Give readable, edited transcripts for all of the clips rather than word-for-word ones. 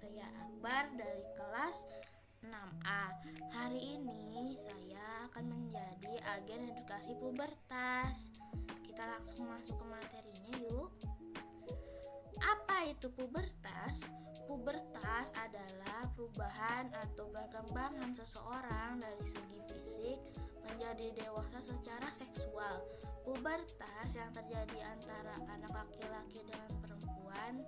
saya Akbar dari kelas 6A. Hari ini saya akan menjadi agen edukasi pubertas. Kita langsung masuk ke materinya yuk. Apa itu pubertas? Pubertas adalah perubahan atau perkembangan seseorang dari segi fisik menjadi dewasa secara seksual. Pubertas yang terjadi antara anak laki-laki dengan perempuan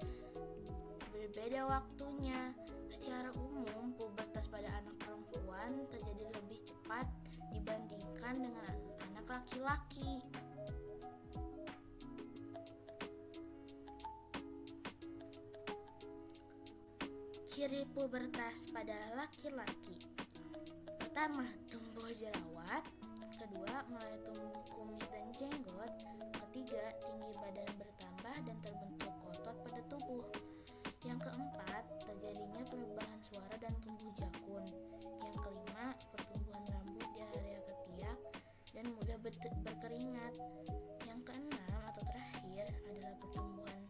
berbeda waktunya. Secara umum, pubertas pada anak perempuan terjadi lebih cepat dibandingkan dengan anak laki-laki. Ciri pubertas pada laki-laki: pertama, tumbuh jerawat. Kedua, mulai tumbuh kumis dan jenggot. Ketiga, tinggi badan bertambah dan terbentuk otot pada tubuh. Yang keempat, terjadinya perubahan suara dan tumbuh jakun. Yang kelima, pertumbuhan rambut di area ketiak dan mudah berkeringat. Yang keenam atau terakhir adalah pertumbuhan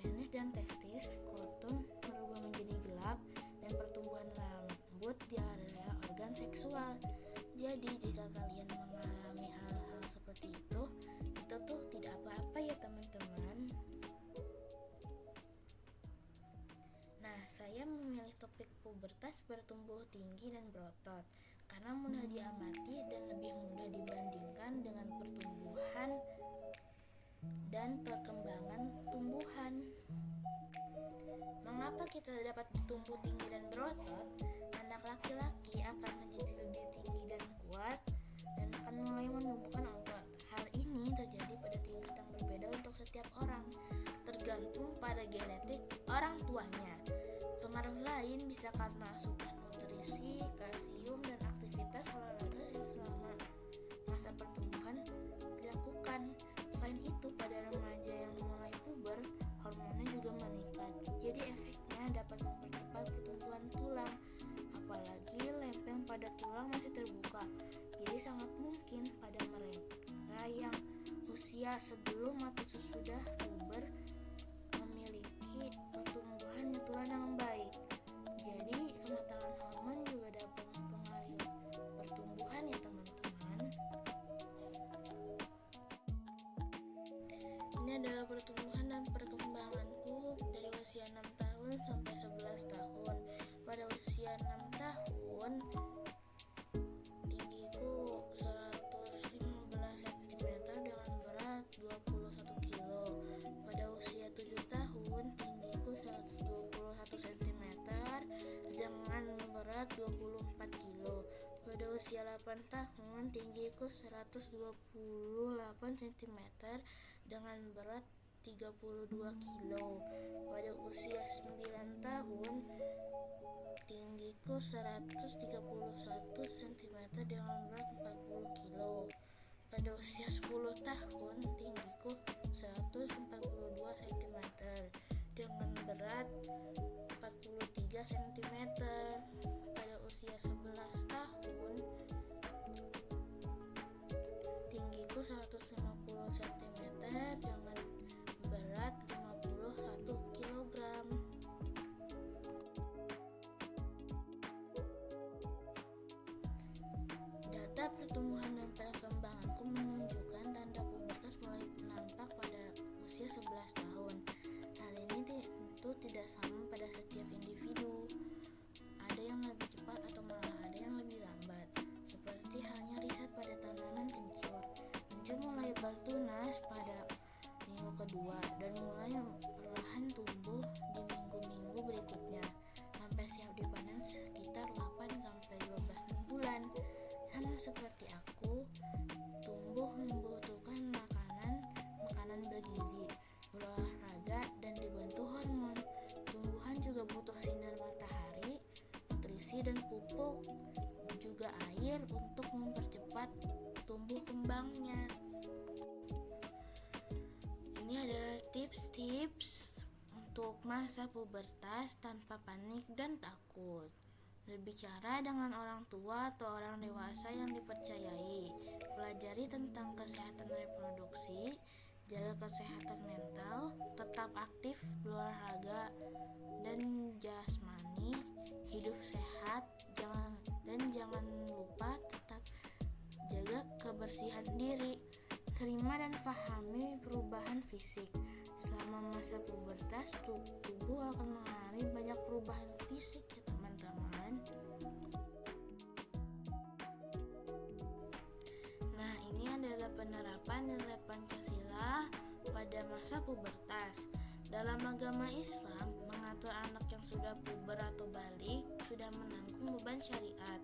penis dan testis, kortun berubah menjadi gelap, dan pertumbuhan rambut di area organ seksual. Jadi jika kalian mengalami hal-hal seperti itu tuh tidak apa-apa ya teman-teman. Nah, saya memilih topik pubertas bertumbuh tinggi dan berotot karena mudah diamati dan lebih mudah dibandingkan dengan pertumbuhan dan perkembangan tumbuhan. Mengapa kita dapat tumbuh tinggi dan berotot? Anak laki-laki akan menjadi lebih tinggi dan kuat dan akan mulai menumbuhkan otot. Hal ini terjadi pada tingkat yang berbeda untuk setiap orang, tergantung pada genetik orang tuanya. Pengaruh lain bisa karena asupan nutrisi, kalsium, dan aktivitas olahraga yang selama masa pertumbuhan dilakukan. Selain itu, pada remaja yang mulai puber, hormonnya juga meningkat. Jadi efeknya dapat mempercepat pertumbuhan tulang, apalagi lempeng pada tulang masih terbuka. Jadi sangat mungkin pada mereka yang usia sebelum atau sesudah puber memiliki pertumbuhan tulang yang baik. Jadi kematangan hormon juga dapat mempengaruhi pertumbuhan ya teman-teman. Ini adalah pertumbuhan dan perkembanganku dari usia 6 tahun sampai 11 tahun. Pada usia 6 tahun, tinggiku 115 cm dengan berat 21 kg. Pada usia 7 tahun, tinggiku 121 cm dengan berat 24 kg. Pada usia 8 tahun, tinggiku 128 cm dengan berat 32 kg. Pada usia 9 tahun, tinggiku 131 cm dengan berat 40 kg. Pada usia 10 tahun, tinggiku 142 cm dengan berat 43 cm. Pada usia 11 tahun, tinggiku 150 cm dengan berat 51 kg. Data pertumbuhan dan perkembanganku menunjukkan tanda pubertas mulai nampak pada usia 11 tahun. Hal ini tentu tidak sama pada setiap individu. Ada yang lebih cepat atau malah ada yang lebih lambat. Seperti halnya riset pada tanaman kencur. Kencur mulai bertunas pada minggu kedua dan mulai perlahan tumbuh di minggu-minggu berikutnya sampai siap dipanen sekitar 8-12 bulan. Sama seperti aku, tumbuh membutuhkan makanan bergizi, berolahraga, dan dibantu hormon. Tumbuhan juga butuh sinar matahari, nutrisi, dan pupuk, juga air untuk mempercepat tumbuh kembangnya. Ini adalah tips-tips untuk masa pubertas tanpa panik dan takut. Berbicara dengan orang tua atau orang dewasa yang dipercayai. Pelajari tentang kesehatan reproduksi, jaga kesehatan mental, tetap aktif berolahraga dan jasmani, hidup sehat, jangan lupa tetap jaga kebersihan diri. Terima dan pahami perubahan fisik. Selama masa pubertas, tubuh akan mengalami banyak perubahan fisik ya teman-teman. Nah, ini adalah penerapan nilai Pancasila pada masa pubertas. Dalam agama Islam, mengatur anak yang sudah puber atau balik sudah menanggung beban syariat.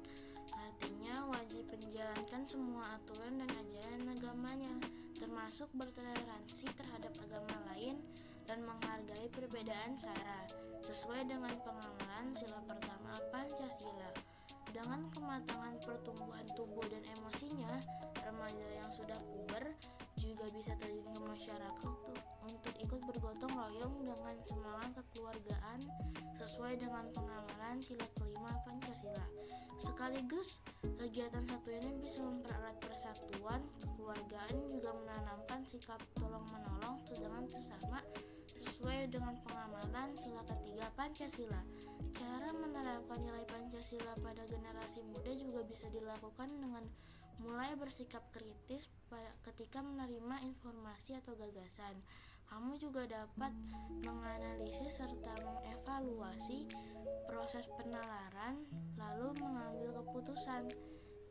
Artinya wajib menjalankan semua aturan dan ajaran agamanya, termasuk bertoleransi terhadap agama lain dan menghargai perbedaan cara, sesuai dengan pengamalan sila pertama Pancasila. Dengan kematangan pertumbuhan tubuh dan emosinya, remaja yang sudah puber juga bisa terjun ke masyarakat untuk ikut bergotong royong dengan semangat kekeluargaan sesuai dengan pengamalan sila kelima Pancasila. Sekaligus, kegiatan satu ini bisa mempererat persatuan kekeluargaan, juga menanamkan sikap tolong-menolong dengan sesama sesuai dengan pengamalan sila ketiga Pancasila. Cara menerapkan nilai Pancasila pada generasi muda juga bisa dilakukan dengan mulai bersikap kritis ketika menerima informasi atau gagasan. Kamu juga dapat menganalisis serta mengevaluasi proses penalaran, lalu mengambil keputusan.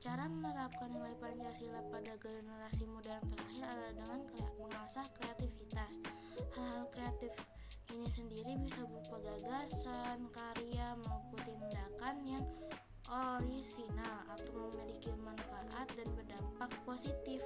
Cara menerapkan nilai Pancasila pada generasi muda yang terakhir adalah dengan mengasah kreativitas. Hal-hal kreatif ini sendiri bisa berupa gagasan, karya, maupun tindakan yang orisinal atau memiliki manfaat dan berdampak positif.